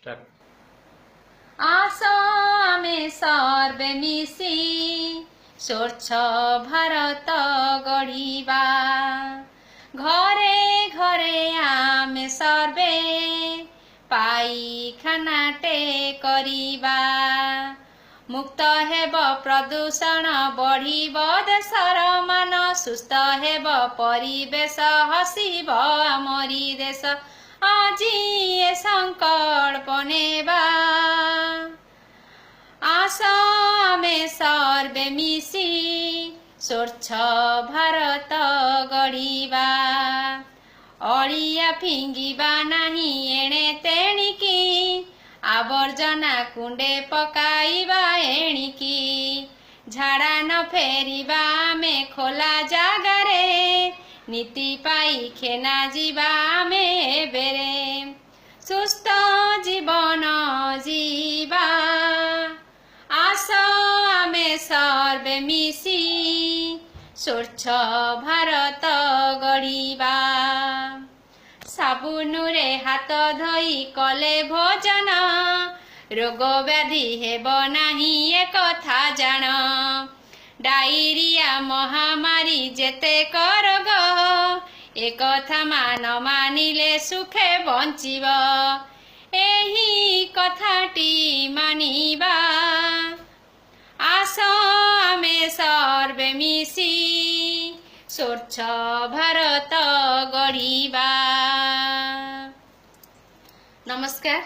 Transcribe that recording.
आस आमे सर्वे मिसी स्वच्छ भारत गढ़िबा घरे घरे आमे सर्वे पाइखानाटे करिबा मुक्त हेब प्रदूषण बढ़िब देशर मान सुस्थ हेब परिवेश हसिब आमरी देश আজি এ সংকল্প নেবা आस आमे सर्वे मिसी स्वच्छ भारत गढ़िबा अलिया फिंगिबा नाही एणे तेणिकी आवर्जना कुंडे पकाइबा एणिकी झाड़ा न फेरिबा आमे खोला जागारे नीति पाई खेना जीवा आमे बेरे सुस्थ जीवन जीवा आस आमे सर्वे मिसी स्वच्छ भारत गढ़िबा साबुनुरे हाथ धोई कले भोजन रोग व्याधि हेब नाही ए कथा जान डायरिया महामारी जेते रोग ए कथा मान मानिले सुखे बंचिब एही कथाटी मानिबा आस आमे सर्वे मिसी स्वच्छ भारत गढ़िबा। नमस्कार।